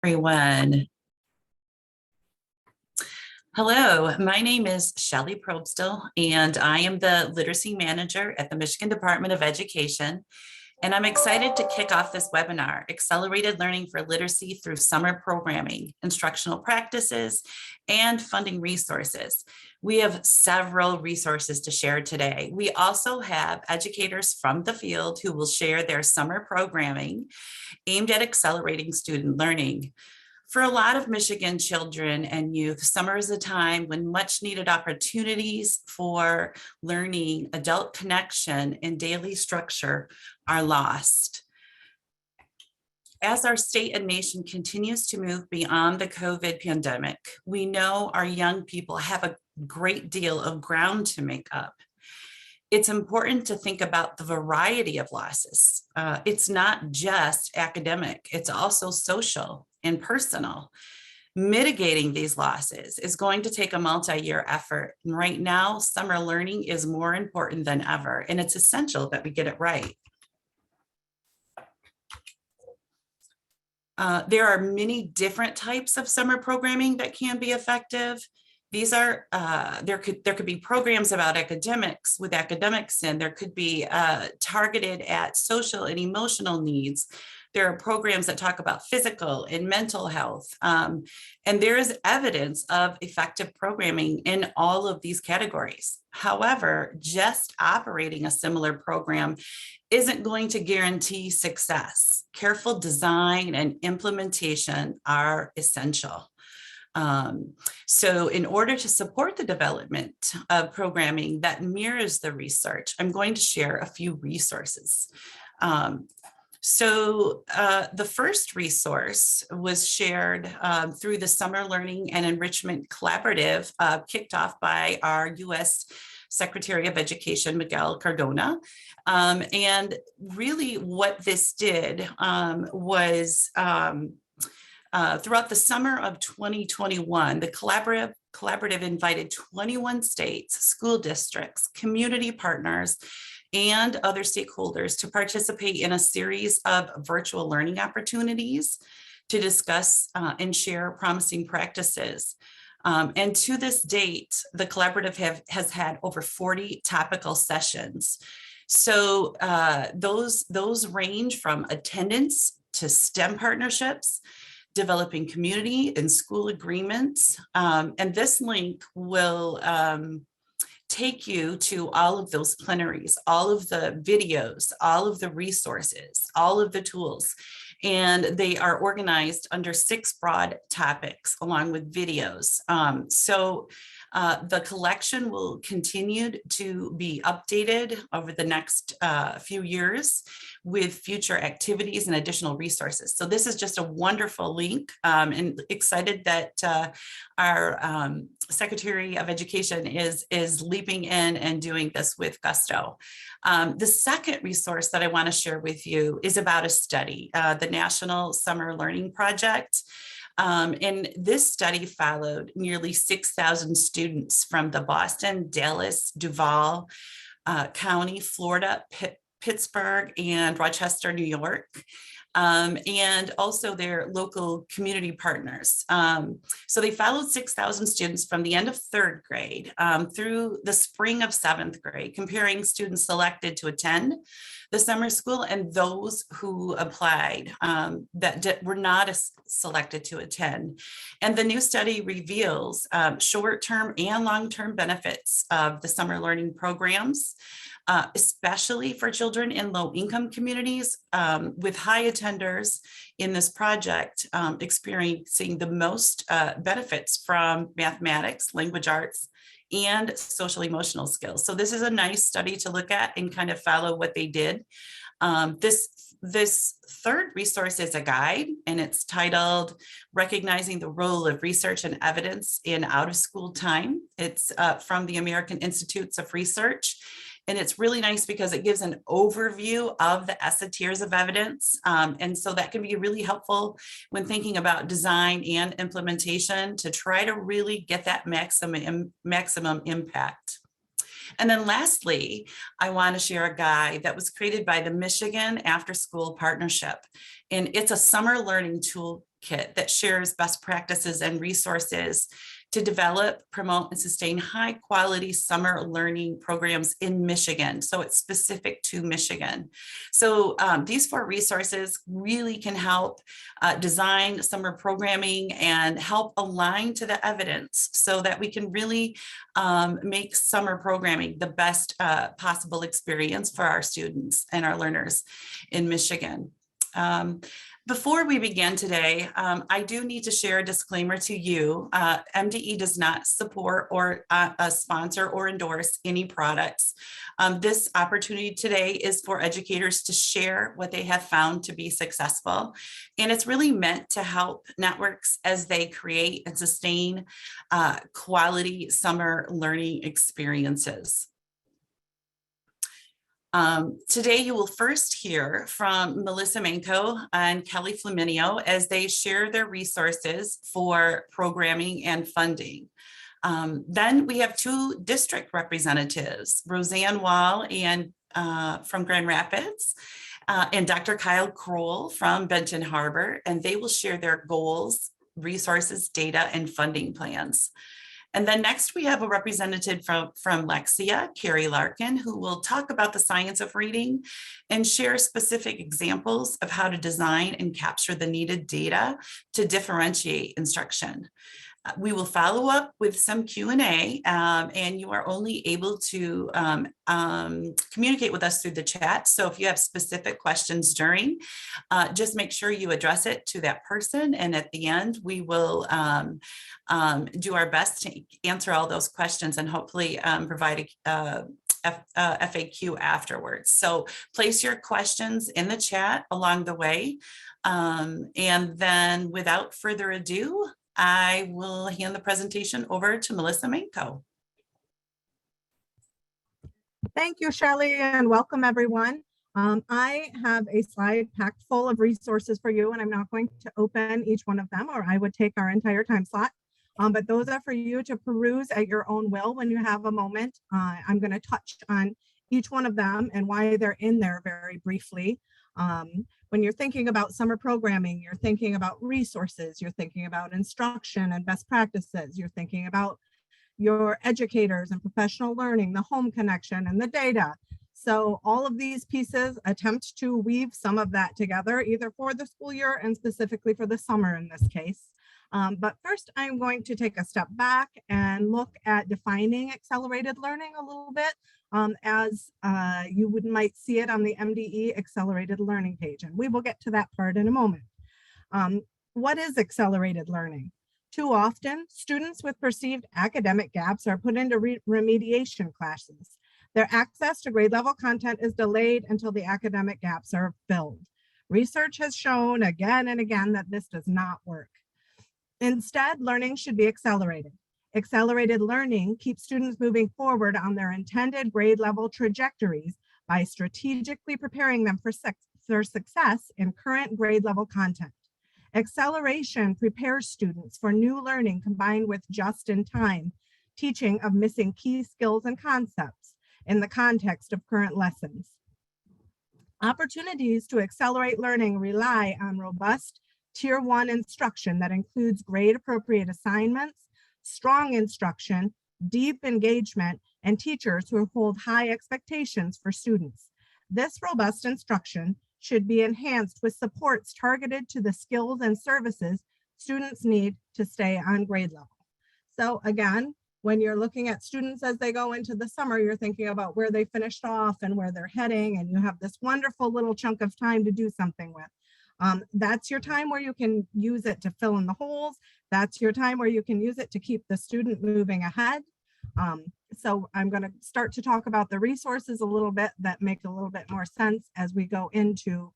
Everyone. Hello, my name is Shelley Probstill, and I am the Literacy Manager at the Michigan Department of Education. And I'm excited to kick off this webinar, Accelerated Learning for Literacy through Summer Programming, Instructional Practices, and Funding Resources. We have several resources to share today. We also have educators from the field who will share their summer programming aimed at accelerating student learning. For a lot of Michigan children and youth, summer is a time when much needed opportunities for learning, adult connection, and daily structure are lost. As our state and nation continues to move beyond the COVID pandemic, we know our young people have a great deal of ground to make up. It's important to think about the variety of losses. It's not just academic, it's also social and personal. Mitigating these losses is going to take a multi-year effort. And right now, summer learning is more important than ever, and it's essential that we get it right. There are many different types of summer programming that can be effective. These are, there could be programs about academics with academics, and there could be targeted at social and emotional needs. There are programs that talk about physical and mental health. And there is evidence of effective programming in all of these categories. However, just operating a similar program isn't going to guarantee success. Careful design and implementation are essential. So in order to support the development of programming that mirrors the research, I'm going to share a few resources. The first resource was shared through the Summer Learning and Enrichment Collaborative, kicked off by our U.S. Secretary of Education, Miguel Cardona. And really what this did was throughout the summer of 2021, the collaborative invited 21 states, school districts, community partners, and other stakeholders to participate in a series of virtual learning opportunities to discuss and share promising practices. And to this date, the collaborative has had over 40 topical sessions. So those range from attendance to STEM partnerships, developing community and school agreements. And this link will take you to all of those plenaries, all of the videos, all of the resources, all of the tools. And they are organized under 6 broad topics along with videos. The collection will continue to be updated over the next few years with future activities and additional resources. So this is just a wonderful link, and excited that our Secretary of Education is leaping in and doing this with gusto. The second resource that I want to share with you is about a study, the National Summer Learning Project. And this study followed nearly 6,000 students from the Boston, Dallas, Duval County, Florida, Pittsburgh, and Rochester, New York, and also their local community partners. So they followed 6,000 students from the end of 3rd grade through the spring of 7th grade, comparing students selected to attend the summer school and those who applied that were not selected to attend. And the new study reveals short-term and long-term benefits of the summer learning programs, especially for children in low-income communities with high attenders in this project experiencing the most benefits from mathematics, language arts, and social emotional skills. So this is a nice study to look at and kind of follow what they did. This third resource is a guide, and it's titled Recognizing the Role of Research and Evidence in Out-of-School Time. It's from the American Institutes of Research. And it's really nice because it gives an overview of the ESSA tiers of evidence. And so that can be really helpful when thinking about design and implementation to try to really get that maximum impact. And then lastly, I want to share a guide that was created by the Michigan After School Partnership. And it's a summer learning toolkit that shares best practices and resources to develop, promote, and sustain high quality summer learning programs in Michigan. So it's specific to Michigan. So these 4 resources really can help design summer programming and help align to the evidence so that we can really make summer programming the best possible experience for our students and our learners in Michigan. Before we begin today, I do need to share a disclaimer to you. MDE does not support or sponsor or endorse any products. This opportunity today is for educators to share what they have found to be successful. And it's really meant to help networks as they create and sustain quality summer learning experiences. Today, you will first hear from Melissa Manco and Kelly Flaminio as they share their resources for programming and funding. Then we have 2 district representatives, Roseanne Wall and from Grand Rapids, and Dr. Kyle Kroll from Benton Harbor, and they will share their goals, resources, data, and funding plans. And then next we have a representative from Lexia, Carrie Larkin, who will talk about the science of reading and share specific examples of how to design and capture the needed data to differentiate instruction. We will follow up with some Q&A, and you are only able to communicate with us through the chat. So if you have specific questions during, just make sure you address it to that person. And at the end, we will do our best to answer all those questions and hopefully provide a FAQ afterwards. So place your questions in the chat along the way. And then without further ado, I will hand the presentation over to Melissa Manco. Thank you, Shelley, and welcome everyone. I have a slide packed full of resources for you, and I'm not going to open each one of them, or I would take our entire time slot. But those are for you to peruse at your own will when you have a moment. I'm going to touch on each one of them and why they're in there very briefly. When you're thinking about summer programming, you're thinking about resources, you're thinking about instruction and best practices, you're thinking about your educators and professional learning, the home connection and the data. So all of these pieces attempt to weave some of that together, either for the school year and specifically for the summer in this case. But first, I'm going to take a step back and look at defining accelerated learning a little bit, as you might see it on the MDE accelerated learning page. And we will get to that part in a moment. What is accelerated learning? Too often, students with perceived academic gaps are put into remediation classes. Their access to grade level content is delayed until the academic gaps are filled. Research has shown again and again that this does not work. Instead, learning should be accelerated. Accelerated learning keeps students moving forward on their intended grade level trajectories by strategically preparing them for success in current grade level content. Acceleration prepares students for new learning combined with just-in-time teaching of missing key skills and concepts in the context of current lessons. Opportunities to accelerate learning rely on robust Tier 1 instruction that includes grade-appropriate assignments, strong instruction, deep engagement, and teachers who hold high expectations for students. This robust instruction should be enhanced with supports targeted to the skills and services students need to stay on grade level. So again, when you're looking at students as they go into the summer, you're thinking about where they finished off and where they're heading, and you have this wonderful little chunk of time to do something with. That's your time where you can use it to fill in the holes. That's your time where you can use it to keep the student moving ahead. So I'm going to start to talk about the resources a little bit that make a little bit more sense as we go into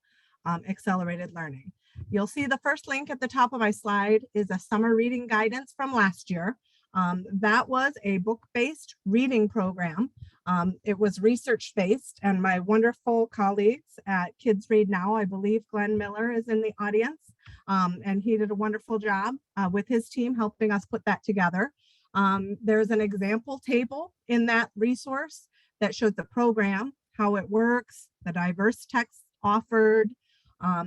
accelerated learning. You'll see the first link at the top of my slide is a summer reading guidance from last year. That was a book-based reading program. It was research-based, and my wonderful colleagues at Kids Read Now, I believe Glenn Miller is in the audience, and he did a wonderful job with his team helping us put that together. There's an example table in that resource that shows the program, how it works, the diverse texts offered,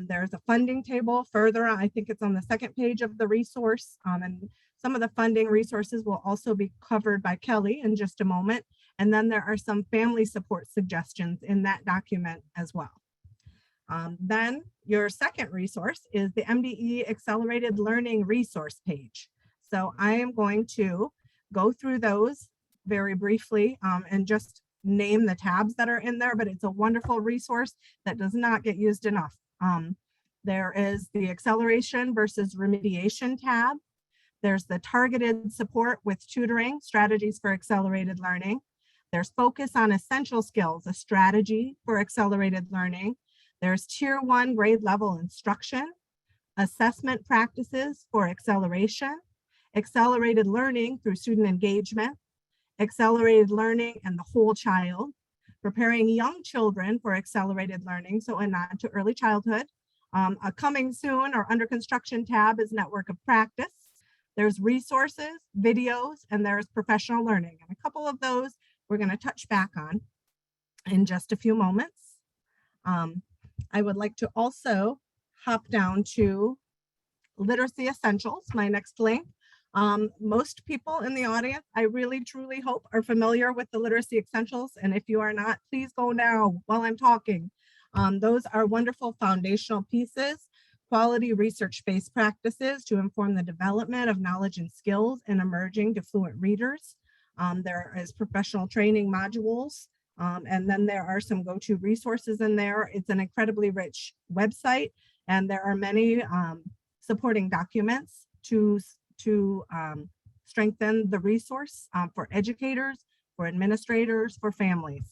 There's a funding table further on. I think it's on the second page of the resource. And some of the funding resources will also be covered by Kelly in just a moment. And then there are some family support suggestions in that document as well. Then your second resource is the MDE Accelerated Learning resource page. So I am going to go through those very briefly and just name the tabs that are in there, but it's a wonderful resource that does not get used enough. There is the acceleration versus remediation tab. There's the targeted support with tutoring, strategies for accelerated learning. There's focus on essential skills, a strategy for accelerated learning. There's tier 1 grade level instruction, assessment practices for acceleration, accelerated learning through student engagement, accelerated learning and the whole child, preparing young children for accelerated learning, so a nod to early childhood. A coming soon or under construction tab is network of practice. There's resources, videos, and there's professional learning. And a couple of those we're going to touch back on in just a few moments. I would like to also hop down to Literacy Essentials, my next link. Most people in the audience, I really truly hope, are familiar with the Literacy Essentials. And if you are not, please go now while I'm talking. Those are wonderful foundational pieces, quality research-based practices to inform the development of knowledge and skills in emerging to fluent readers. There is professional training modules, and then there are some go-to resources in there. It's an incredibly rich website, and there are many supporting documents to strengthen the resource for educators, for administrators, for families.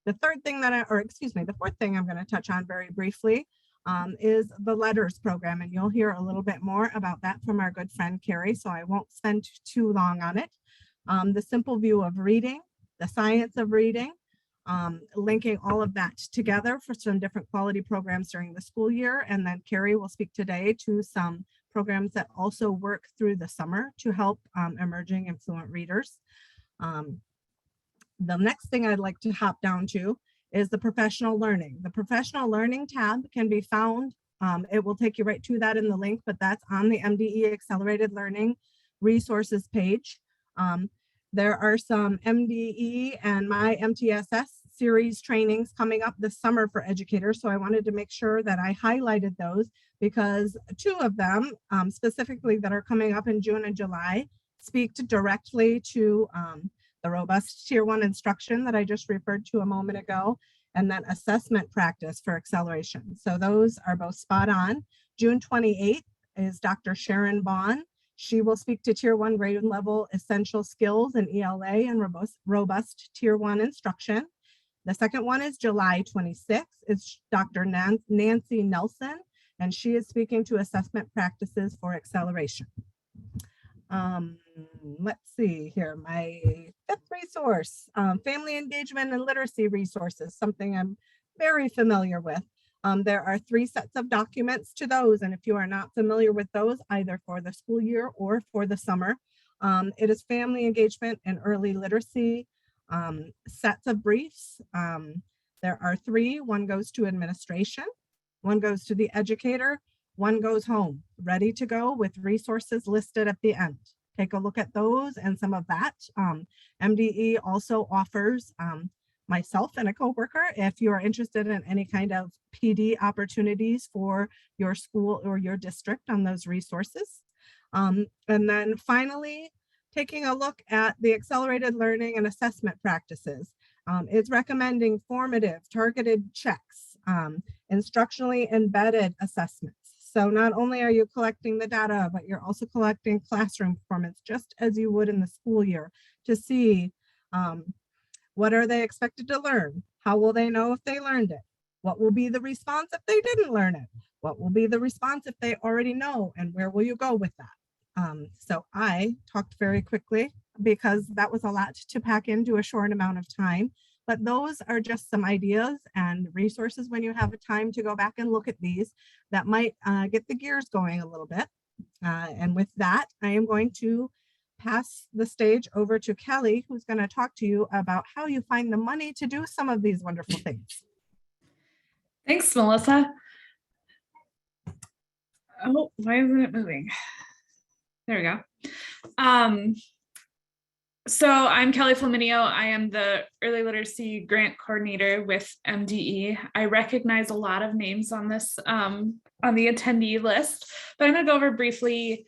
The third thing that the fourth thing I'm going to touch on very briefly is the LETRS program, and you'll hear a little bit more about that from our good friend Carrie, so I won't spend too long on it. The simple view of reading, the science of reading, linking all of that together for some different quality programs during the school year, and then Carrie will speak today to some programs that also work through the summer to help emerging and fluent readers. The next thing I'd like to hop down to is the professional learning. The professional learning tab can be found. It will take you right to that in the link, but that's on the MDE Accelerated Learning resources page. There are some MDE and my MTSS series trainings coming up this summer for educators. So I wanted to make sure that I highlighted those because two of them specifically that are coming up in June and July speak directly to the robust tier 1 instruction that I just referred to a moment ago, and then assessment practice for acceleration. So those are both spot on. June 28th is Dr. Sharon Bond. She will speak to tier 1 grade level essential skills in ELA and robust tier 1 instruction. The second one is July 26th. It's Dr. Nancy Nelson, and she is speaking to assessment practices for acceleration. Let's see here, my fifth resource, family engagement and literacy resources, something I'm very familiar with. There are 3 sets of documents to those, and if you are not familiar with those, either for the school year or for the summer, it is family engagement and early literacy sets of briefs. There are 3. One goes to administration, one goes to the educator, one goes home, ready to go with resources listed at the end. Take a look at those and some of that. MDE also offers myself and a coworker if you are interested in any kind of PD opportunities for your school or your district on those resources. And then finally, taking a look at the accelerated learning and assessment practices. It's recommending formative targeted checks, instructionally embedded assessments. So not only are you collecting the data, but you're also collecting classroom performance just as you would in the school year to see what are they expected to learn? How will they know if they learned it? What will be the response if they didn't learn it? What will be the response if they already know? And where will you go with that? So I talked very quickly because that was a lot to pack into a short amount of time. But those are just some ideas and resources when you have a time to go back and look at these that might get the gears going a little bit. And with that, I am going to pass the stage over to Kelly, who's going to talk to you about how you find the money to do some of these wonderful things. Thanks, Melissa. Oh, why isn't it moving? There we go. So I'm Kelly Flaminio. I am the Early Literacy Grant Coordinator with MDE. I recognize a lot of names on this, on the attendee list, but I'm going to go over briefly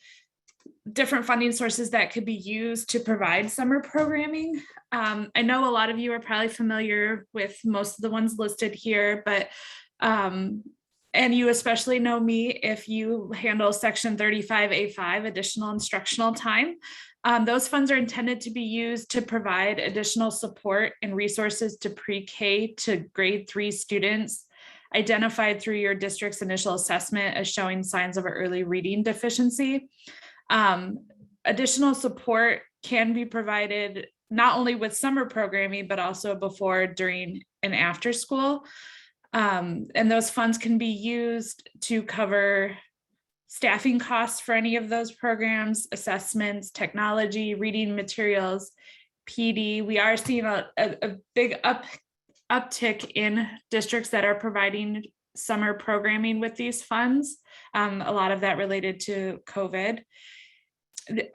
different funding sources that could be used to provide summer programming. I know a lot of you are probably familiar with most of the ones listed here, but and you especially know me if you handle Section 35A5, additional instructional time. Those funds are intended to be used to provide additional support and resources to pre-K to grade 3 students identified through your district's initial assessment as showing signs of an early reading deficiency. Additional support can be provided not only with summer programming, but also before, during, and after school. And those funds can be used to cover staffing costs for any of those programs, assessments, technology, reading materials, PD. We are seeing a big uptick in districts that are providing summer programming with these funds. A lot of that related to COVID.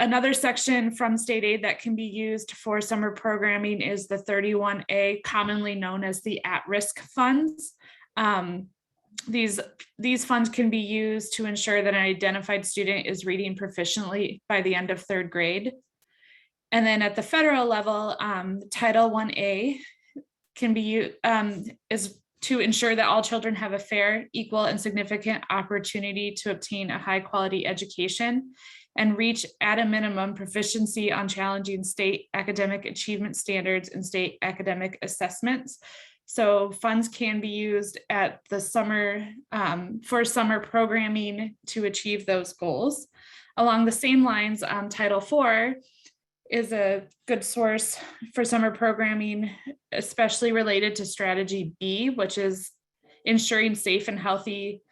Another section from state aid that can be used for summer programming is the 31A, commonly known as the at-risk funds. These funds can be used to ensure that an identified student is reading proficiently by the end of 3rd grade. And then at the federal level, Title 1A can be used, is to ensure that all children have a fair, equal, and significant opportunity to obtain a high-quality education and reach, at a minimum, proficiency on challenging state academic achievement standards and state academic assessments. So funds can be used at the summer for summer programming to achieve those goals. Along the same lines, Title IV is a good source for summer programming, especially related to strategy B, which is ensuring safe and healthy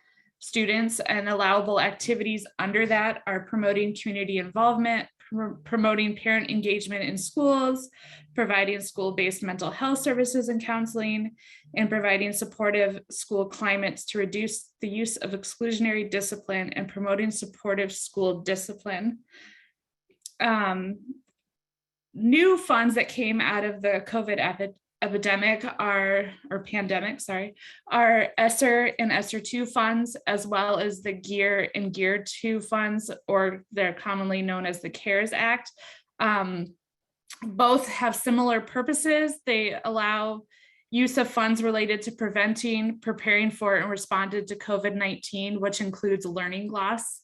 students, and allowable activities under that are promoting community involvement, promoting parent engagement in schools, providing school-based mental health services and counseling, and providing supportive school climates to reduce the use of exclusionary discipline and promoting supportive school discipline. New funds that came out of the COVID epidemic are ESSER and ESSER 2 funds, as well as the GEAR and GEAR 2 funds, or they're commonly known as the CARES Act. Both have similar purposes. They allow use of funds related to preventing, preparing for, and responding to COVID-19, which includes learning loss.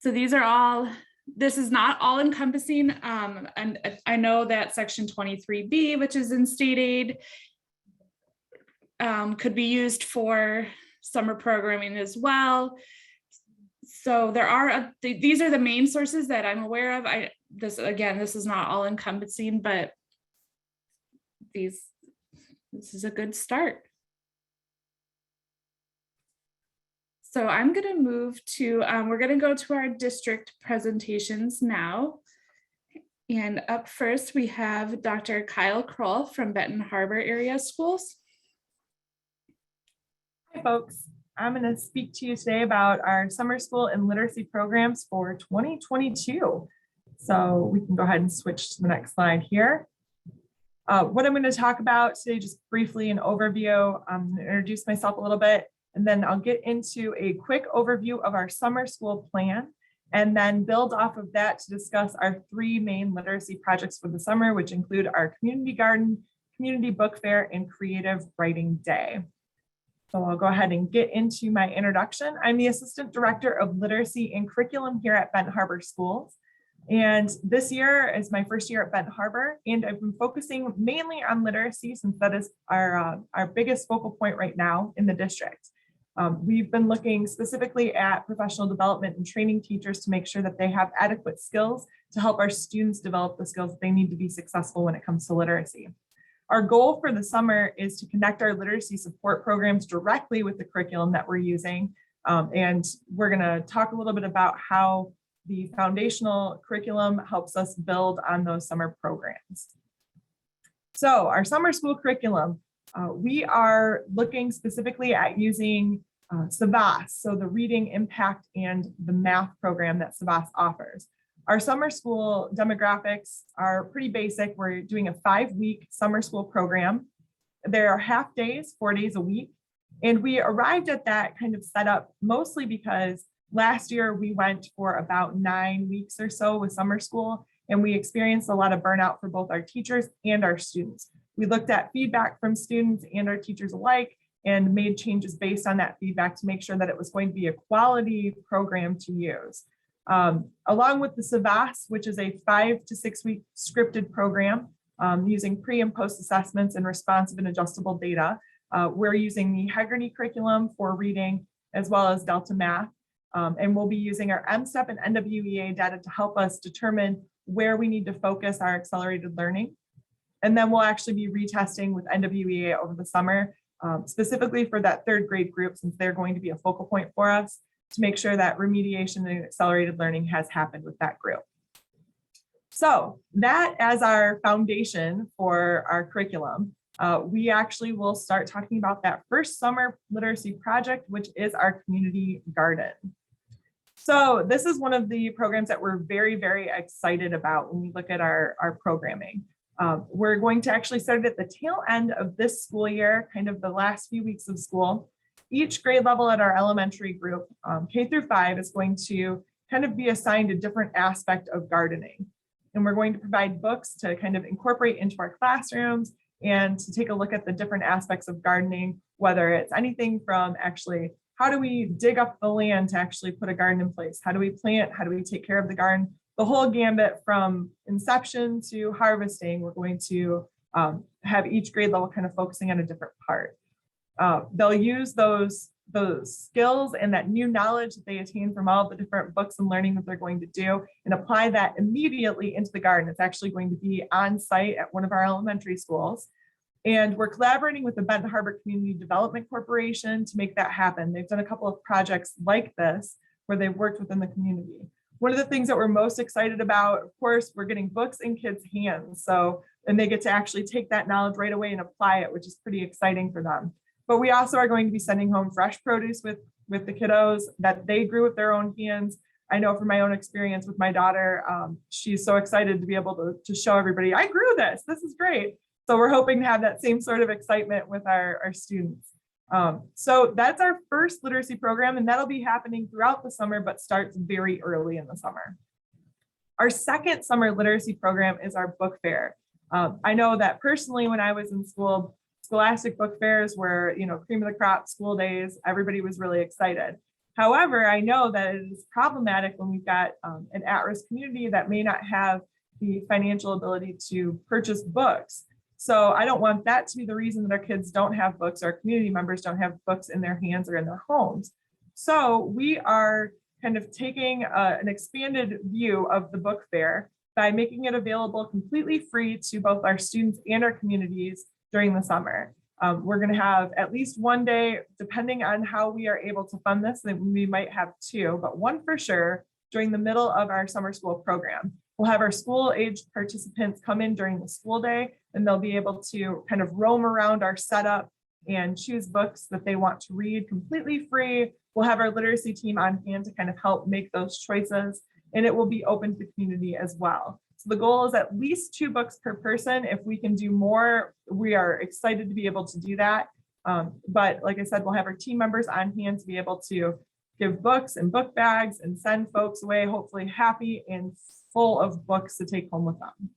So these are all, this is not all encompassing. And I know that Section 23B, which is in state aid, could be used for summer programming as well. So there are, these are the main sources that I'm aware of. This is not all encompassing, but this is a good start. So I'm going to move to, we're going to go to our district presentations now. And up first, we have Dr. Kyle Kroll from Benton Harbor Area Schools. Hi, folks. I'm going to speak to you today about our summer school and literacy programs for 2022. So we can go ahead and switch to the next slide here. What I'm going to talk about today, just briefly an overview, introduce myself a little bit, and then I'll get into a quick overview of our summer school plan, and then build off of that to discuss our 3 main literacy projects for the summer, which include our community garden, community book fair, and creative writing day. So I'll go ahead and get into my introduction. I'm the Assistant Director of Literacy and Curriculum here at Benton Harbor Schools. And this year is my first year at Benton Harbor, and I've been focusing mainly on literacy since that is our biggest focal point right now in the district. We've been looking specifically at professional development and training teachers to make sure that they have adequate skills to help our students develop the skills they need to be successful when it comes to literacy. Our goal for the summer is to connect our literacy support programs directly with the curriculum that we're using. And we're going to talk a little bit about how the foundational curriculum helps us build on those summer programs. So our summer school curriculum, we are looking specifically at using SAVAS, so the reading impact and the math program that SAVAS offers. Our summer school demographics are pretty basic. We're doing a 5-week summer school program. There are half days, 4 days a week. And we arrived at that kind of setup mostly because last year we went for about 9 weeks or so with summer school, and we experienced a lot of burnout for both our teachers and our students. We looked at feedback from students and our teachers alike and made changes based on that feedback to make sure that it was going to be a quality program to use. Along with the SAVAS, which is a 5 to 6 week scripted program using pre and post assessments and responsive and adjustable data. We're using the Hegarty curriculum for reading as well as Delta Math. And we'll be using our MSTEP and NWEA data to help us determine where we need to focus our accelerated learning. And then we'll actually be retesting with NWEA over the summer, specifically for that 3rd grade group, since they're going to be a focal point for us to make sure that remediation and accelerated learning has happened with that group. So that as our foundation for our curriculum, we actually will start talking about that first summer literacy project, which is our community garden. So this is one of the programs that we're very, very excited about when we look at our programming. We're going to actually start at the tail end of this school year, kind of the last few weeks of school. Each grade level at our elementary group, K through 5, is going to kind of be assigned a different aspect of gardening. And we're going to provide books to kind of incorporate into our classrooms and to take a look at the different aspects of gardening, whether it's anything from actually how do we dig up the land to actually put a garden in place? How do we plant? How do we take care of the garden? The whole gambit from inception to harvesting. We're going to have each grade level kind of focusing on a different part. They'll use those skills and that new knowledge that they attain from all the different books and learning that they're going to do and apply that immediately into the garden. It's actually going to be on site at one of our elementary schools. And we're collaborating with the Benton Harbor Community Development Corporation to make that happen. They've done a couple of projects like this where they've worked within the community. One of the things that we're most excited about, of course, we're getting books in kids' hands. And they get to actually take that knowledge right away and apply it, which is pretty exciting for them. But we also are going to be sending home fresh produce with the kiddos that they grew with their own hands. I know from my own experience with my daughter, she's so excited to be able to show everybody, I grew this, this is great. So we're hoping to have that same sort of excitement with our students. So that's our first literacy program, and that'll be happening throughout the summer, but starts very early in the summer. Our second summer literacy program is our book fair. I know that personally, when I was in school, Scholastic book fairs were, cream of the crop school days. Everybody was really excited. However, I know that it is problematic when we've got an at-risk community that may not have the financial ability to purchase books. So I don't want that to be the reason that our kids don't have books, or our community members don't have books in their hands or in their homes. So we are kind of taking an expanded view of the book fair by making it available completely free to both our students and our communities during the summer. We're going to have at least one day, depending on how we are able to fund this, and we might have 2, but one for sure during the middle of our summer school program. We'll have our school-aged participants come in during the school day, and they'll be able to kind of roam around our setup and choose books that they want to read completely free. We'll have our literacy team on hand to kind of help make those choices, and it will be open to the community as well. So the goal is at least 2 books per person. If we can do more, we are excited to be able to do that. But like I said, we'll have our team members on hand to be able to give books and book bags and send folks away, hopefully happy and full of books to take home with them.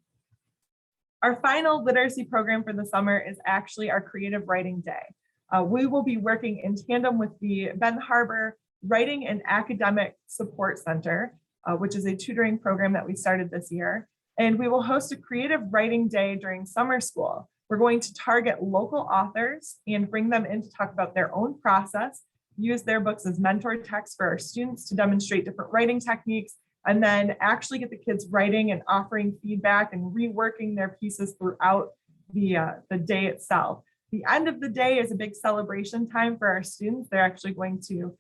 Our final literacy program for the summer is actually our Creative Writing Day. We will be working in tandem with the Benton Harbor Writing and Academic Support Center, which is a tutoring program that we started this year. And we will host a Creative Writing Day during summer school. We're going to target local authors and bring them in to talk about their own process, use their books as mentor texts for our students to demonstrate different writing techniques, and then actually get the kids writing and offering feedback and reworking their pieces throughout the day itself. The end of the day is a big celebration time for our students. They're actually going to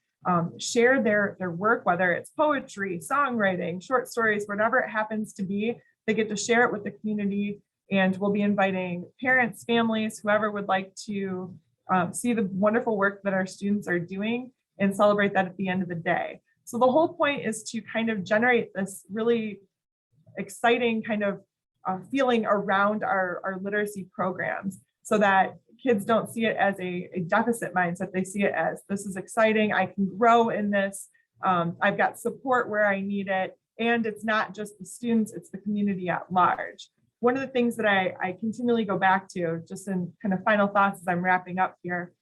share their work, whether it's poetry, songwriting, short stories, whatever it happens to be. They get to share it with the community, and we'll be inviting parents, families, whoever would like to see the wonderful work that our students are doing and celebrate that at the end of the day. So the whole point is to kind of generate this really exciting kind of feeling around our literacy programs so that kids don't see it as a deficit mindset. They see it as, this is exciting, I can grow in this, I've got support where I need it, and it's not just the students, it's the community at large. One of the things that I continually go back to, just in kind of final thoughts as I'm wrapping up here,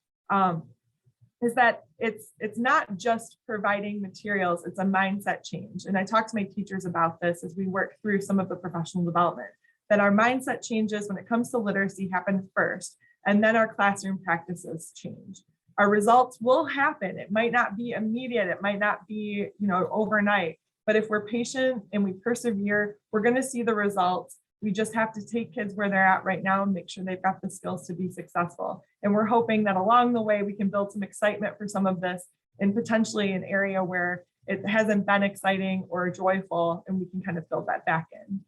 is that it's not just providing materials, it's a mindset change. And I talk to my teachers about this as we work through some of the professional development, that our mindset changes when it comes to literacy happen first, and then our classroom practices change. Our results will happen. It might not be immediate, it might not be, overnight, but if we're patient and we persevere, we're going to see the results. We just have to take kids where they're at right now and make sure they've got the skills to be successful. And we're hoping that along the way, we can build some excitement for some of this, and potentially an area where it hasn't been exciting or joyful, and we can kind of build that back in.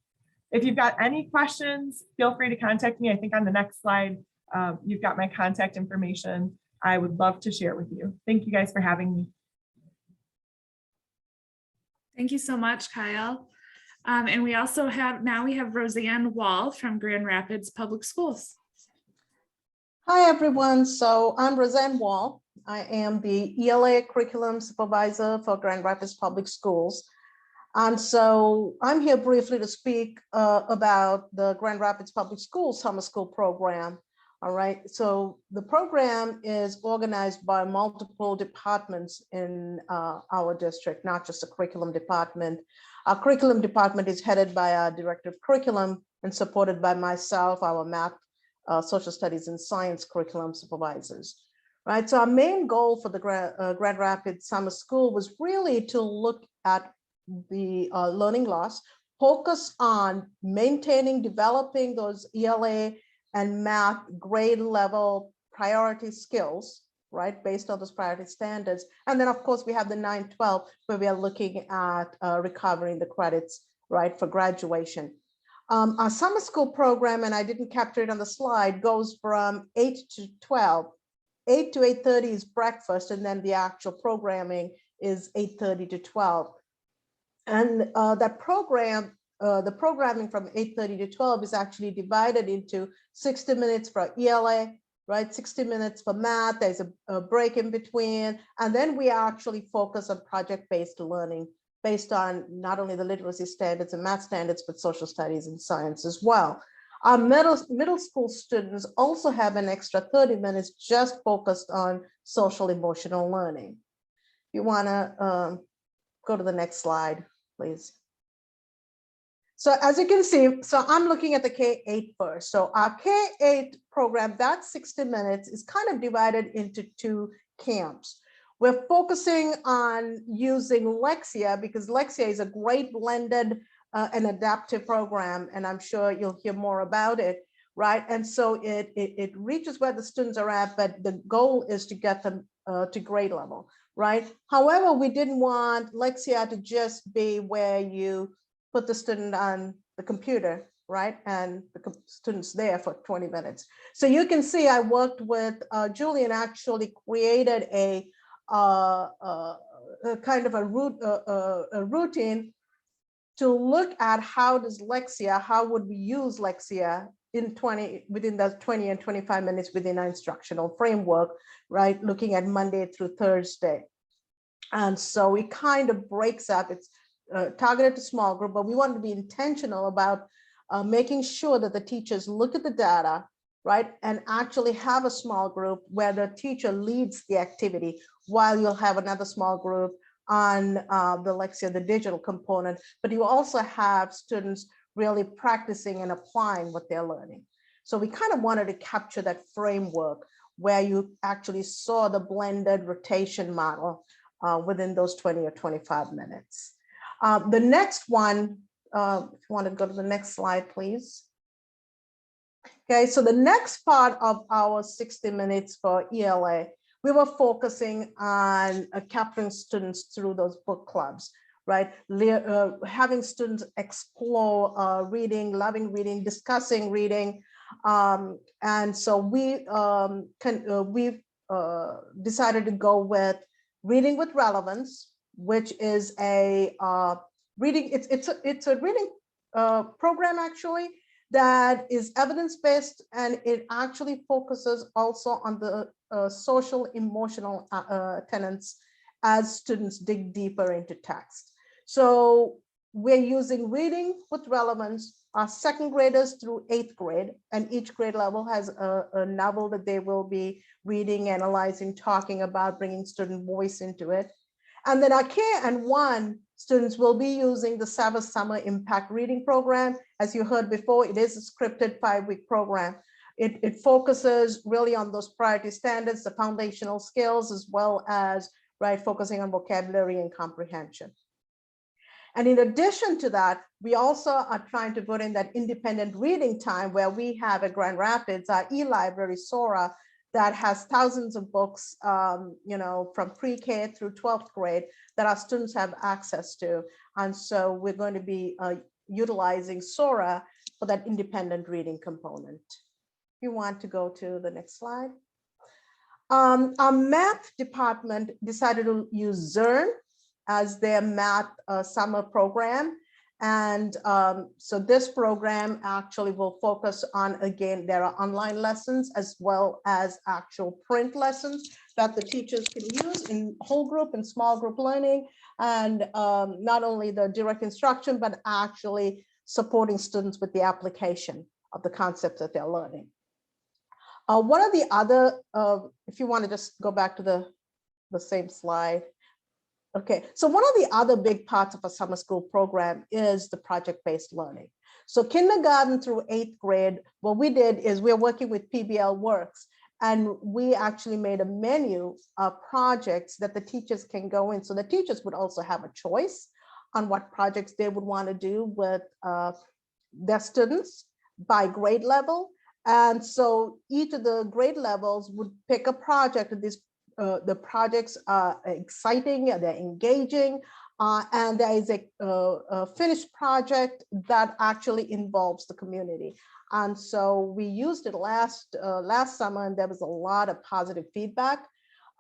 If you've got any questions, feel free to contact me. I think on the next slide, you've got my contact information. I would love to share with you. Thank you guys for having me. Thank you so much, Kyle. And we also have Roseanne Wall from Grand Rapids Public Schools. Hi, everyone. So I'm Roseanne Wall. I am the ELA Curriculum Supervisor for Grand Rapids Public Schools. And so I'm here briefly to speak about the Grand Rapids Public Schools Summer School Program. All right, so the program is organized by multiple departments in our district, not just the curriculum department. Our curriculum department is headed by our director of curriculum and supported by myself, our math, social studies, and science curriculum supervisors. Right, so our main goal for the Grand Rapids Summer School was really to look at the learning loss, focus on maintaining, developing those ELA and math grade level priority skills, right, based on those priority standards. And then of course we have the 9-12 where we are looking at recovering the credits, right, for graduation. Our summer school program, and I didn't capture it on the slide, goes from 8 to 12. 8 to 8:30 is breakfast, and then the actual programming is 8:30 to 12. And that program, the programming from 8:30 to 12 is actually divided into 60 minutes for ELA, right? 60 minutes for math, there's a break in between. And then we actually focus on project-based learning based on not only the literacy standards and math standards, but social studies and science as well. Our middle school students also have an extra 30 minutes just focused on social emotional learning. You wanna go to the next slide, please. So as you can see, so I'm looking at the K-8 first. So our K-8 program, that 60 minutes is kind of divided into two camps. We're focusing on using Lexia because Lexia is a great blended and adaptive program, and I'm sure you'll hear more about it, right? And so it reaches where the students are at, but the goal is to get them to grade level, right? However, we didn't want Lexia to just be where you put the student on the computer, right? And the student's there for 20 minutes. So you can see I worked with Julian, actually created a kind of a routine to look at how does Lexia, how would we use Lexia within the 20 and 25 minutes within our instructional framework, right? Looking at Monday through Thursday. And so it kind of breaks up, it's targeted to small group, but we want to be intentional about making sure that the teachers look at the data, right? And actually have a small group where the teacher leads the activity while you'll have another small group on the Lexia, the digital component, but you also have students really practicing and applying what they're learning. So we kind of wanted to capture that framework where you actually saw the blended rotation model within those 20 or 25 minutes. The next one, if you want to go to the next slide, please. Okay, so the next part of our 60 minutes for ELA, we were focusing on capturing students through those book clubs, right? Having students explore reading, loving reading, discussing reading. And so we've decided to go with Reading with Relevance, which is a reading, it's a reading program actually that is evidence-based, and it actually focuses also on the social emotional tenets as students dig deeper into text. So we're using Reading with Relevance. Our second graders through 8th grade, and each grade level has a novel that they will be reading, analyzing, talking about, bringing student voice into it. And then our K&1 students will be using the Savas Summer Impact Reading Program. As you heard before, it is a scripted 5-week program. It focuses really on those priority standards, the foundational skills, as well as focusing on vocabulary and comprehension. And in addition to that, we also are trying to put in that independent reading time where we have at Grand Rapids, our e-library, Sora, that has thousands of books, from pre-K through 12th grade that our students have access to. And so we're going to be utilizing Sora for that independent reading component. If you want to go to the next slide. Our math department decided to use Zearn as their math summer program. And so this program actually will focus on, again, there are online lessons as well as actual print lessons that the teachers can use in whole group and small group learning. And not only the direct instruction, but actually supporting students with the application of the concepts that they're learning. One of the other, if you want to just go back to the same slide. Okay, so one of the other big parts of a summer school program is the project-based learning. So kindergarten through 8th grade, what we did is we're working with PBL Works, and we actually made a menu of projects that the teachers can go in. So the teachers would also have a choice on what projects they would want to do with their students by grade level. And so each of the grade levels would pick a project. The projects are exciting, they're engaging, and there is a finished project that actually involves the community. And so we used it last summer, and there was a lot of positive feedback.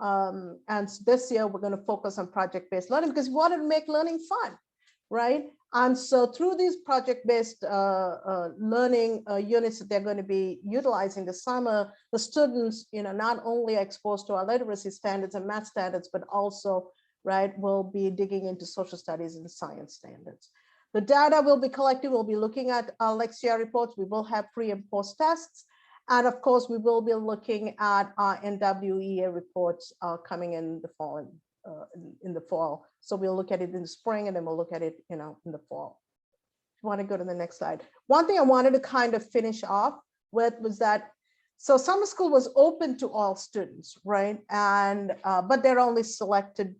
And this year we're going to focus on project-based learning because we wanted to make learning fun, right? And so through these project-based learning units that they're going to be utilizing this summer, the students, not only are exposed to our literacy standards and math standards, but also, will be digging into social studies and science standards. The data we'll be collecting, we'll be looking at our Lexia reports. We will have pre and post tests. And of course, we will be looking at our NWEA reports coming in the fall. So we'll look at it in the spring, and then we'll look at it, in the fall. If you want to go to the next slide. One thing I wanted to kind of finish off with was that, so summer school was open to all students, right? And but there are only selected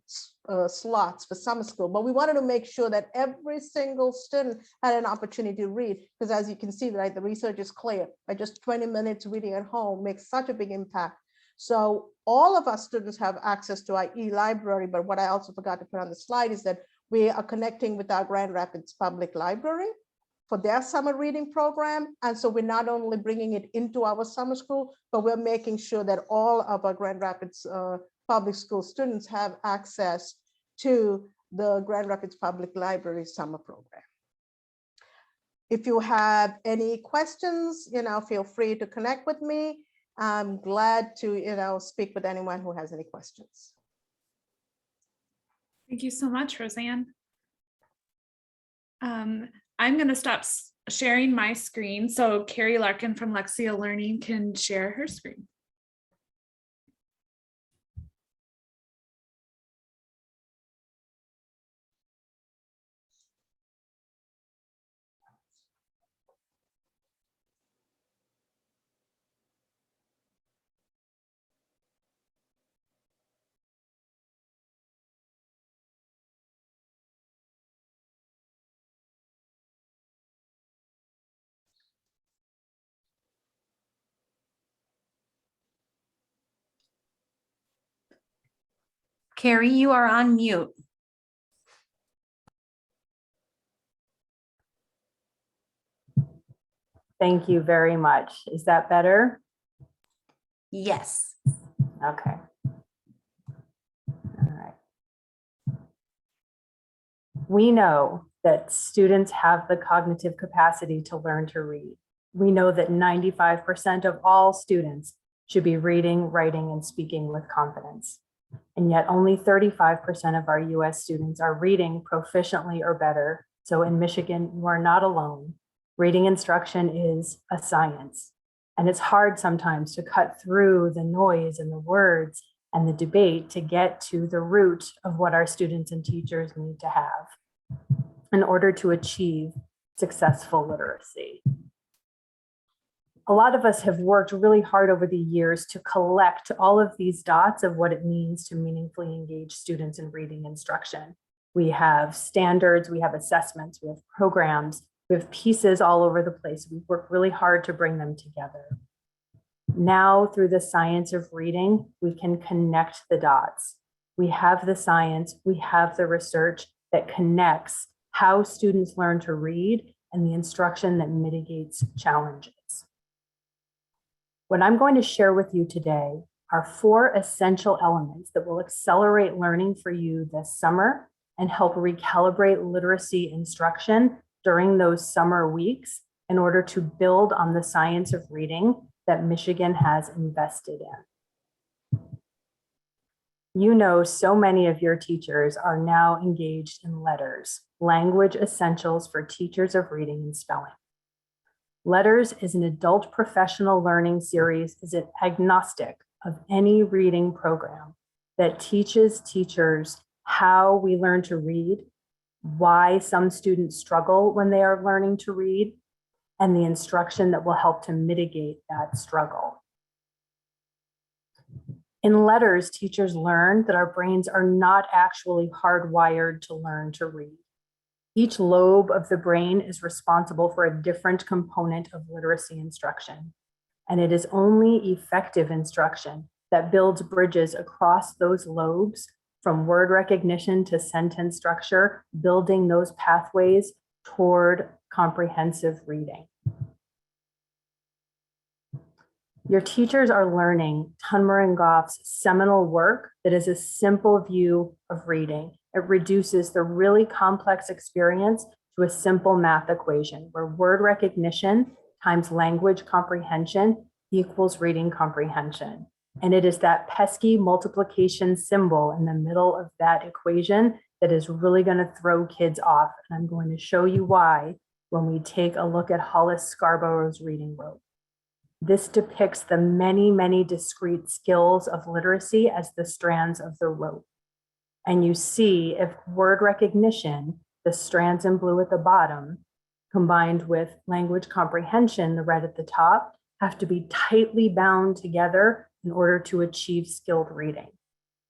slots for summer school. But we wanted to make sure that every single student had an opportunity to read, because as you can see, right, the research is clear. By just 20 minutes reading at home makes such a big impact. So all of our students have access to our e-library, but what I also forgot to put on the slide is that we are connecting with our Grand Rapids Public Library for their summer reading program. And so we're not only bringing it into our summer school, but we're making sure that all of our Grand Rapids public school students have access to the Grand Rapids Public Library summer program. If you have any questions, feel free to connect with me. I'm glad to, speak with anyone who has any questions. Thank you so much, Roseanne. I'm going to stop sharing my screen so Carrie Larkin from Lexia Learning can share her screen. Carrie, you are on mute. Thank you very much. Is that better? Yes. Okay. All right. We know that students have the cognitive capacity to learn to read. We know that 95% of all students should be reading, writing, and speaking with confidence. And yet only 35% of our US students are reading proficiently or better. So in Michigan, you are not alone. Reading instruction is a science. And it's hard sometimes to cut through the noise and the words and the debate to get to the root of what our students and teachers need to have in order to achieve successful literacy. A lot of us have worked really hard over the years to collect all of these dots of what it means to meaningfully engage students in reading instruction. We have standards, we have assessments, we have programs, we have pieces all over the place. We've worked really hard to bring them together. Now, through the science of reading, we can connect the dots. We have the science, we have the research that connects how students learn to read and the instruction that mitigates challenges. What I'm going to share with you today are 4 essential elements that will accelerate learning for you this summer and help recalibrate literacy instruction during those summer weeks in order to build on the science of reading that Michigan has invested in. You know, so many of your teachers are now engaged in LETRS, Language Essentials for Teachers of Reading and Spelling. LETRS is an adult professional learning series, is an agnostic of any reading program that teaches teachers how we learn to read, why some students struggle when they are learning to read, and the instruction that will help to mitigate that struggle. In LETRS, teachers learn that our brains are not actually hardwired to learn to read. Each lobe of the brain is responsible for a different component of literacy instruction, and it is only effective instruction that builds bridges across those lobes from word recognition to sentence structure, building those pathways toward comprehensive reading. Your teachers are learning Tunmer and Goff's seminal work that is a simple view of reading. It reduces the really complex experience to a simple math equation where word recognition times language comprehension equals reading comprehension. And it is that pesky multiplication symbol in the middle of that equation that is really going to throw kids off. And I'm going to show you why when we take a look at Hollis Scarborough's reading rope. This depicts the many, many discrete skills of literacy as the strands of the rope. And you see if word recognition, the strands in blue at the bottom, combined with language comprehension, the red at the top, have to be tightly bound together in order to achieve skilled reading.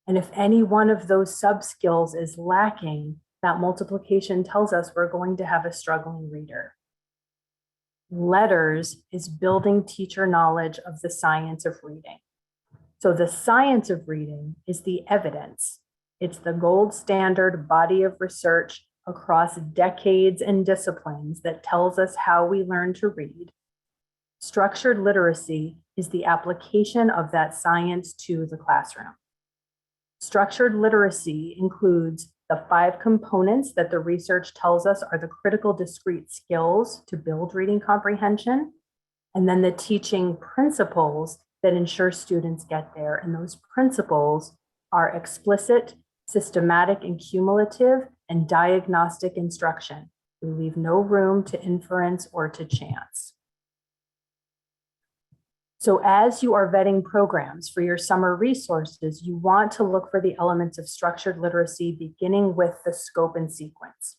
And if any one of those sub-skills is lacking, that multiplication tells us we're going to have a struggling reader. LETRS is building teacher knowledge of the science of reading. So the science of reading is the evidence. It's the gold standard body of research across decades and disciplines that tells us how we learn to read. Structured literacy is the application of that science to the classroom. Structured literacy includes the 5 components that the research tells us are the critical discrete skills to build reading comprehension, and then the teaching principles that ensure students get there. And those principles are explicit, systematic and cumulative, and diagnostic instruction. We leave no room to inference or to chance. So as you are vetting programs for your summer resources, you want to look for the elements of structured literacy, beginning with the scope and sequence.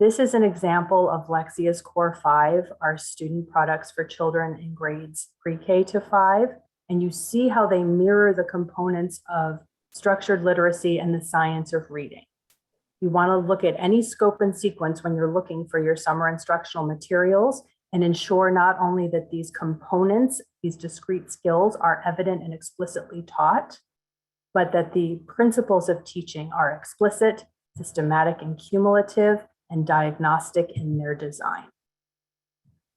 This is an example of Lexia's Core 5, our student products for children in grades pre-K to 5. And you see how they mirror the components of structured literacy and the science of reading. You want to look at any scope and sequence when you're looking for your summer instructional materials and ensure not only that these components, these discrete skills are evident and explicitly taught, but that the principles of teaching are explicit, systematic and cumulative, and diagnostic in their design.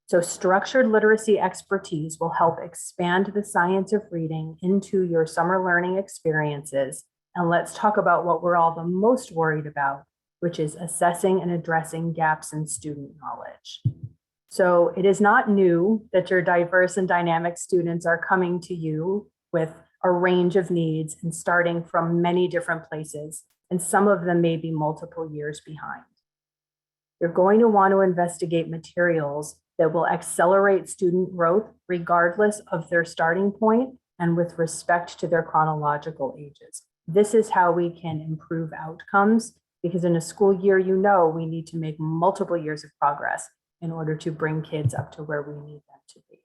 So structured literacy expertise will help expand the science of reading into your summer learning experiences. And let's talk about what we're all the most worried about, which is assessing and addressing gaps in student knowledge. So it is not new that your diverse and dynamic students are coming to you with a range of needs and starting from many different places, and some of them may be multiple years behind. You're going to want to investigate materials that will accelerate student growth regardless of their starting point and with respect to their chronological ages. This is how we can improve outcomes, because in a school year, we need to make multiple years of progress in order to bring kids up to where we need them to be.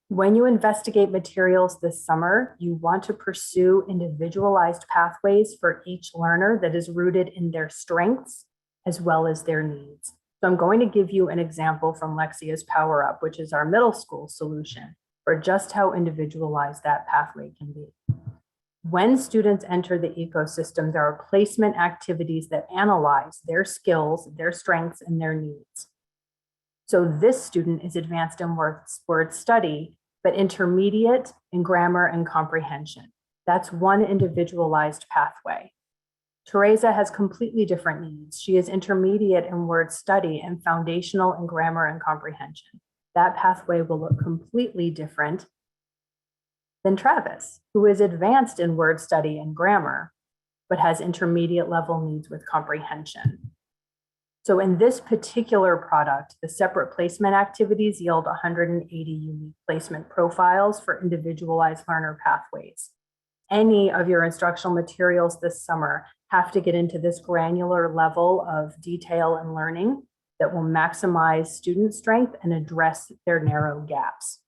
When you investigate materials this summer, you want to pursue individualized pathways for each learner that is rooted in their strengths as well as their needs. So I'm going to give you an example from Lexia's Power Up, which is our middle school solution for just how individualized that pathway can be. When students enter the ecosystem, there are placement activities that analyze their skills, their strengths, and their needs. So this student is advanced in word study, but intermediate in grammar and comprehension. That's one individualized pathway. Teresa has completely different needs. She is intermediate in word study and foundational in grammar and comprehension. That pathway will look completely different than Travis, who is advanced in word study and grammar, but has intermediate level needs with comprehension. So in this particular product, the separate placement activities yield 180 unique placement profiles for individualized learner pathways. Any of your instructional materials this summer have to get into this granular level of detail and learning that will maximize student strength and address their narrow gaps.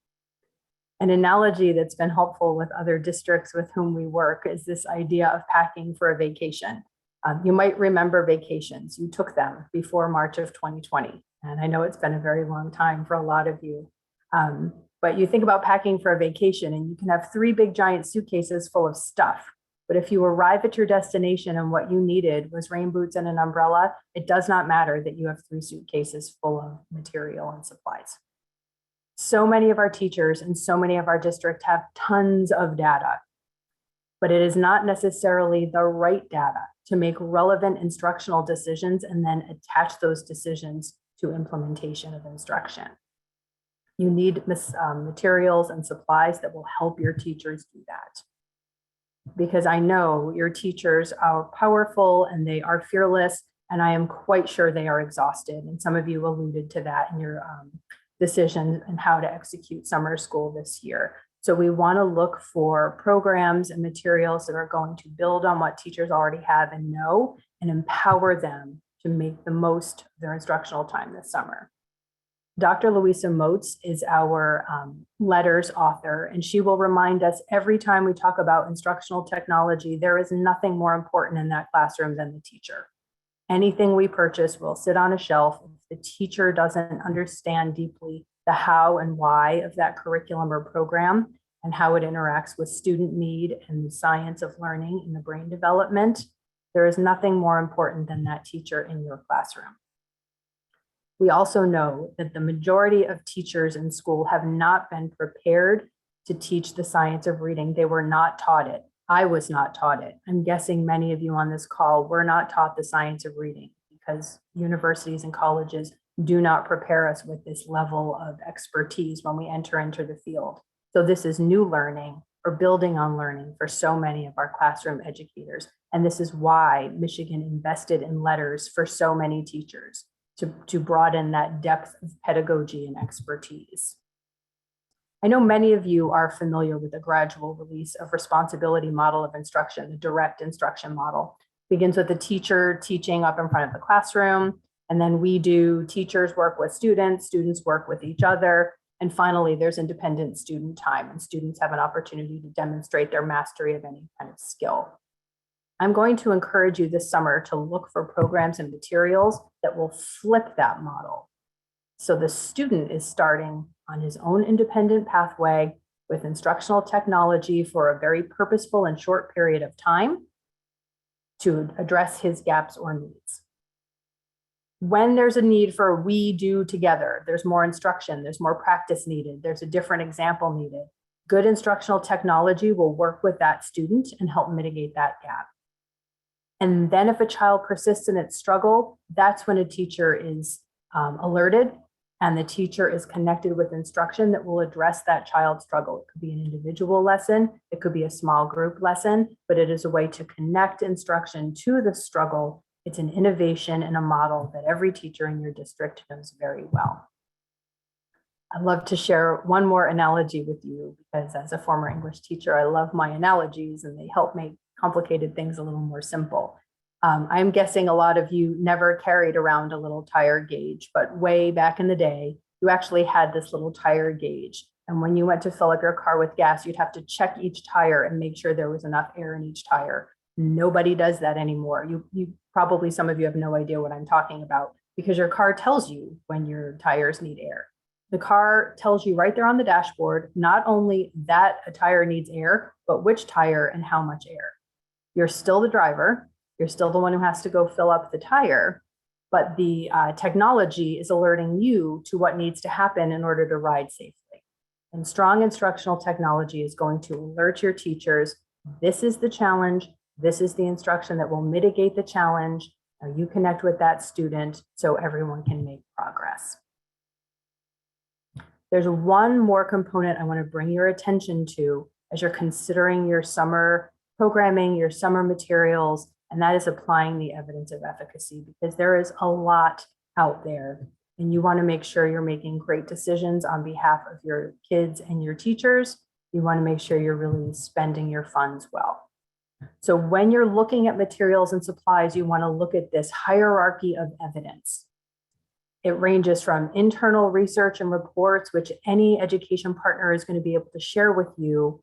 An analogy that's been helpful with other districts with whom we work is this idea of packing for a vacation. You might remember vacations. You took them before March of 2020. And I know it's been a very long time for a lot of you. But you think about packing for a vacation and you can have 3 big giant suitcases full of stuff. But if you arrive at your destination and what you needed was rain boots and an umbrella, it does not matter that you have 3 suitcases full of material and supplies. So many of our teachers and so many of our districts have tons of data, but it is not necessarily the right data to make relevant instructional decisions and then attach those decisions to implementation of instruction. You need materials and supplies that will help your teachers do that. Because I know your teachers are powerful and they are fearless, and I am quite sure they are exhausted. And some of you alluded to that in your decision and how to execute summer school this year. So we want to look for programs and materials that are going to build on what teachers already have and know and empower them to make the most of their instructional time this summer. Dr. Louisa Moats is our letters author, and she will remind us every time we talk about instructional technology, there is nothing more important in that classroom than the teacher. Anything we purchase will sit on a shelf. If the teacher doesn't understand deeply the how and why of that curriculum or program and how it interacts with student need and the science of learning and the brain development, there is nothing more important than that teacher in your classroom. We also know that the majority of teachers in school have not been prepared to teach the science of reading. They were not taught it. I was not taught it. I'm guessing many of you on this call were not taught the science of reading because universities and colleges do not prepare us with this level of expertise when we enter into the field. So this is new learning or building on learning for so many of our classroom educators. And this is why Michigan invested in letters for so many teachers to broaden that depth of pedagogy and expertise. I know many of you are familiar with the gradual release of responsibility model of instruction, the direct instruction model. It begins with the teacher teaching up in front of the classroom, and then teachers work with students work with each other, and finally there's independent student time, and students have an opportunity to demonstrate their mastery of any kind of skill. I'm going to encourage you this summer to look for programs and materials that will flip that model. So the student is starting on his own independent pathway with instructional technology for a very purposeful and short period of time to address his gaps or needs. When there's a need for we do together, there's more instruction, there's more practice needed, there's a different example needed. Good instructional technology will work with that student and help mitigate that gap. And then if a child persists in its struggle, that's when a teacher is alerted and the teacher is connected with instruction that will address that child's struggle. It could be an individual lesson, it could be a small group lesson, but it is a way to connect instruction to the struggle. It's an innovation and a model that every teacher in your district knows very well. I'd love to share one more analogy with you because as a former English teacher, I love my analogies and they help make complicated things a little more simple. I'm guessing a lot of you never carried around a little tire gauge, but way back in the day, you actually had this little tire gauge. And when you went to fill up your car with gas, you'd have to check each tire and make sure there was enough air in each tire. Nobody does that anymore. You probably, some of you have no idea what I'm talking about because your car tells you when your tires need air. The car tells you right there on the dashboard, not only that a tire needs air, but which tire and how much air. You're still the driver. You're still the one who has to go fill up the tire, but the technology is alerting you to what needs to happen in order to ride safely. And strong instructional technology is going to alert your teachers, this is the challenge, this is the instruction that will mitigate the challenge. Now you connect with that student so everyone can make progress. There's one more component I want to bring your attention to as you're considering your summer programming, your summer materials, and that is applying the evidence of efficacy because there is a lot out there and you want to make sure you're making great decisions on behalf of your kids and your teachers. You want to make sure you're really spending your funds well. So when you're looking at materials and supplies, you want to look at this hierarchy of evidence. It ranges from internal research and reports, which any education partner is going to be able to share with you,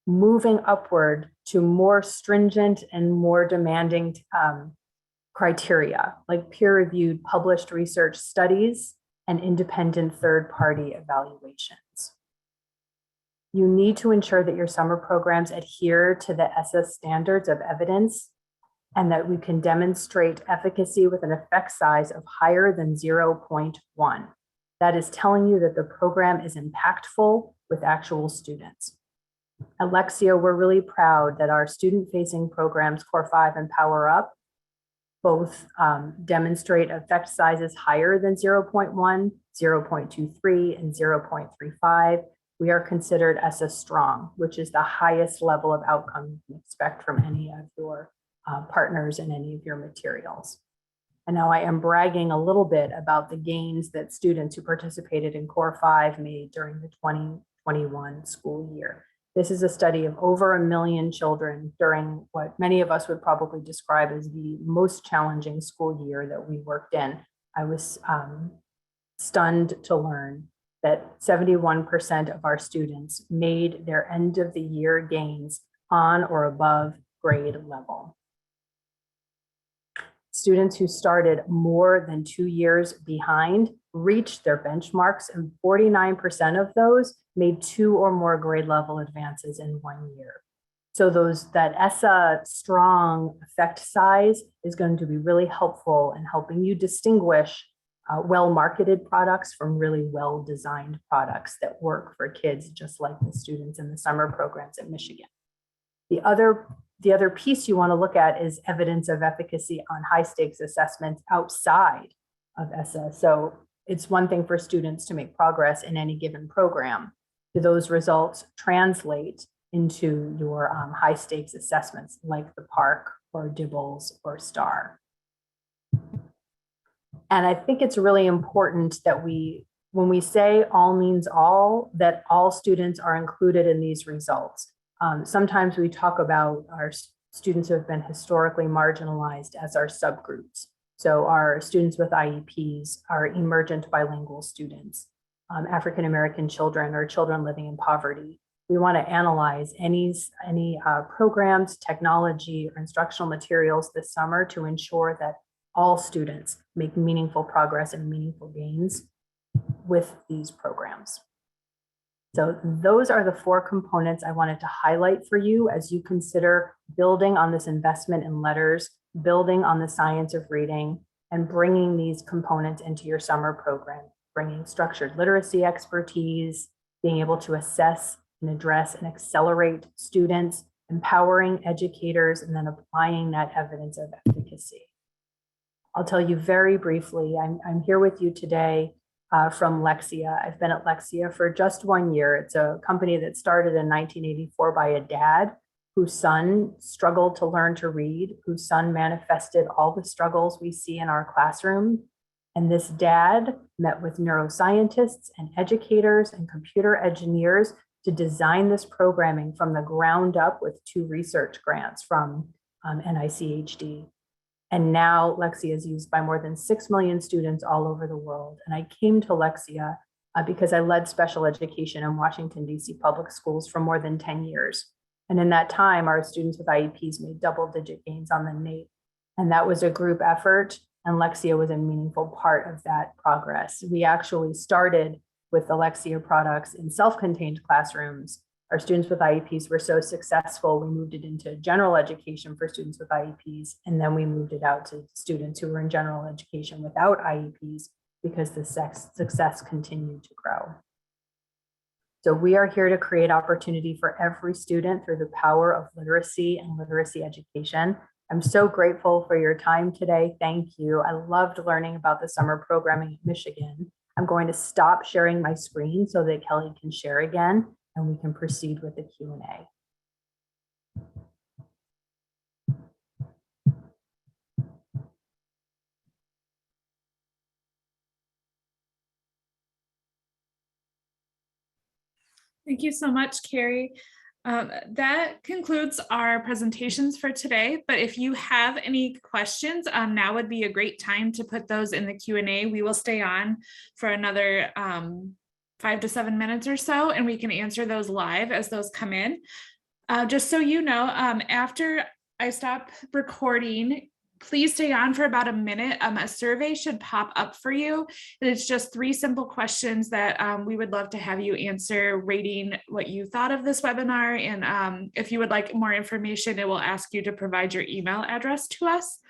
moving upward to more stringent and more demanding criteria, like peer-reviewed published research studies and independent third-party evaluations. You need to ensure that your summer programs adhere to the ESSA standards of evidence and that we can demonstrate efficacy with an effect size of higher than 0.1. That is telling you that the program is impactful with actual students. At Lexio, we're really proud that our student-facing programs, Core 5 and Power Up, both demonstrate effect sizes higher than 0.1, 0.23, and 0.35. We are considered ESSA strong, which is the highest level of outcome you can expect from any of your partners in any of your materials. And now I am bragging a little bit about the gains that students who participated in Core 5 made during the 2021 school year. This is a study of over 1 million children during what many of us would probably describe as the most challenging school year that we worked in. I was stunned to learn that 71% of our students made their end of the year gains on or above grade level. Students who started more than 2 years behind reached their benchmarks, and 49% of those made 2 or more grade level advances in 1 year. So that ESSA strong effect size is going to be really helpful in helping you distinguish well-marketed products from really well-designed products that work for kids, just like the students in the summer programs at Michigan. The other piece you want to look at is evidence of efficacy on high stakes assessments outside of ESSA. So it's one thing for students to make progress in any given program. Do those results translate into your high stakes assessments like the PARCC or DIBELS or STAR? And I think it's really important that when we say all means all, that all students are included in these results. Sometimes we talk about our students who have been historically marginalized as our subgroups. So our students with IEPs, our emergent bilingual students, African-American children or children living in poverty. We want to analyze any programs, technology, or instructional materials this summer to ensure that all students make meaningful progress and meaningful gains with these programs. So those are the 4 components I wanted to highlight for you as you consider building on this investment in letters, building on the science of reading, and bringing these components into your summer program, bringing structured literacy expertise, being able to assess and address and accelerate students, empowering educators, and then applying that evidence of efficacy. I'll tell you very briefly, I'm here with you today from Lexia. I've been at Lexia for just 1 year. It's a company that started in 1984 by a dad whose son struggled to learn to read, whose son manifested all the struggles we see in our classroom. And this dad met with neuroscientists and educators and computer engineers to design this programming from the ground up with 2 research grants from NICHD. And now Lexia is used by more than 6 million students all over the world. And I came to Lexia because I led special education in Washington, DC public schools for more than 10 years. And in that time, our students with IEPs made double-digit gains on the NAEP. And that was a group effort, and Lexia was a meaningful part of that progress. We actually started with the Lexia products in self-contained classrooms. Our students with IEPs were so successful, we moved it into general education for students with IEPs, and then we moved it out to students who were in general education without IEPs because the success continued to grow. So we are here to create opportunity for every student through the power of literacy and literacy education. I'm so grateful for your time today. Thank you. I loved learning about the summer programming at Michigan. I'm going to stop sharing my screen so that Kelly can share again, and we can proceed with the Q&A. Thank you so much, Carrie. That concludes our presentations for today, but if you have any questions, now would be a great time to put those in the Q&A. We will stay on for another 5 to 7 minutes or so, and we can answer those live as those come in. Just so you know, after I stop recording, please stay on for about a minute. A survey should pop up for you. And it's just 3 simple questions that we would love to have you answer, rating what you thought of this webinar. And if you would like more information, it will ask you to provide your email address to us.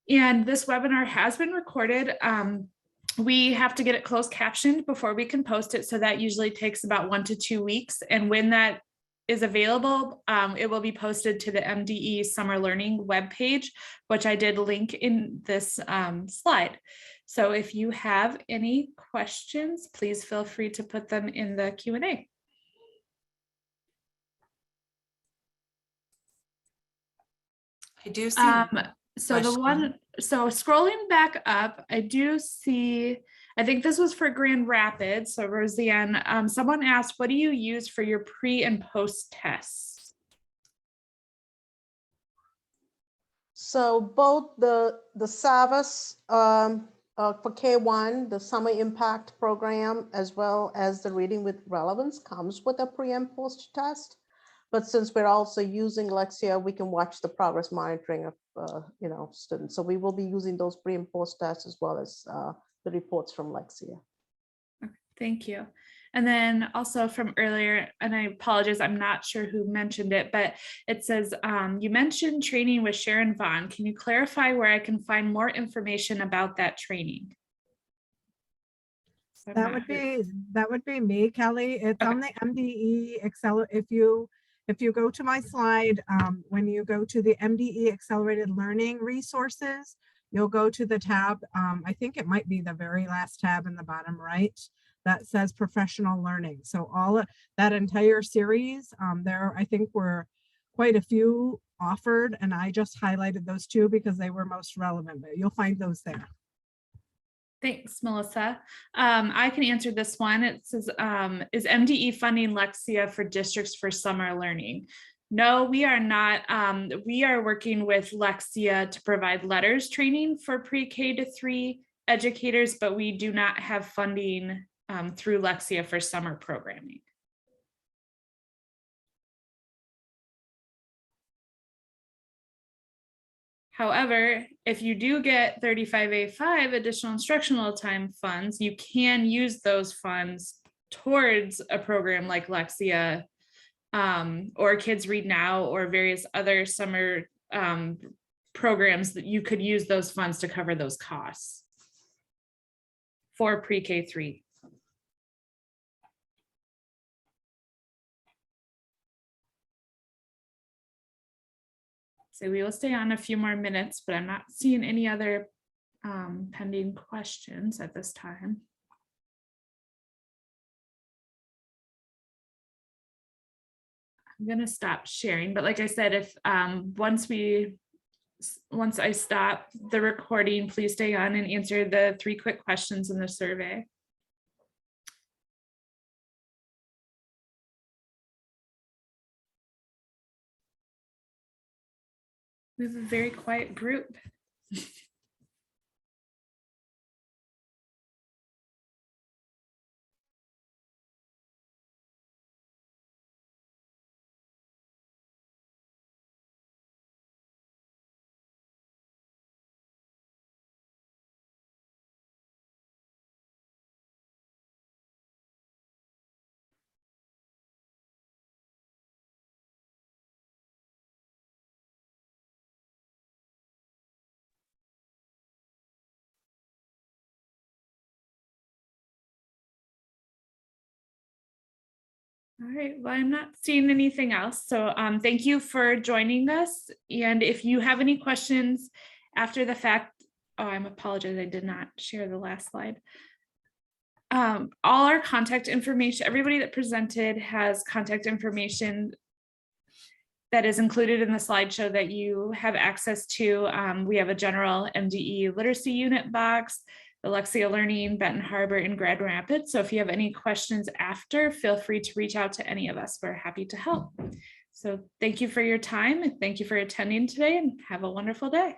And this webinar has been recorded. We have to get it closed captioned before we can post it. So that usually takes about 1 to 2 weeks. And when that is available, it will be posted to the MDE Summer Learning webpage, which I did link in this slide. So if you have any questions, please feel free to put them in the Q&A. I do see. So scrolling back up, I do see, I think this was for Grand Rapids. So Roseanne, someone asked, what do you use for your pre and post tests? So both the SAVAS for K1, the Summer Impact Program, as well as the Reading with Relevance comes with a pre and post test. But since we're also using Lexia, we can watch the progress monitoring of students. So we will be using those pre and post tests as well as the reports from Lexia. Thank you. And then also from earlier, and I apologize, I'm not sure who mentioned it, but it says, you mentioned training with Sharon Vaughn. Can you clarify where I can find more information about that training? So That would be me, Kelly. It's Okay. on the MDE if you go to my slide, when you go to the MDE Accelerated Learning Resources, you'll go to the tab. I think it might be the very last tab in the bottom right that says professional learning. So all of that entire series, there I think were quite a few offered, and I just highlighted those 2 because they were most relevant, but you'll find those there. Thanks, Melissa. I can answer this one. It says, is MDE funding Lexia for districts for summer learning? No, we are not. We are working with Lexia to provide letters training for pre-K to 3 educators, but we do not have funding through Lexia for summer programming. However, if you do get 35A5 additional instructional time funds, you can use those funds towards a program like Lexia or Kids Read Now or various other summer programs that you could use those funds to cover those costs for pre-K 3. So we will stay on a few more minutes, but I'm not seeing any other pending questions at this time. I'm going to stop sharing, but like I said, if once I stop the recording, please stay on and answer the 3 quick questions in the survey. We have a very quiet group. All right, well, I'm not seeing anything else. So thank you for joining us. And if you have any questions after the fact, oh, I apologize, I did not share the last slide. All our contact information, everybody that presented has contact information that is included in the slideshow that you have access to. We have a general MDE literacy unit box, Alexia Learning, Benton Harbor, and Grand Rapids. So if you have any questions after, feel free to reach out to any of us. We're happy to help. So thank you for your time and thank you for attending today and have a wonderful day.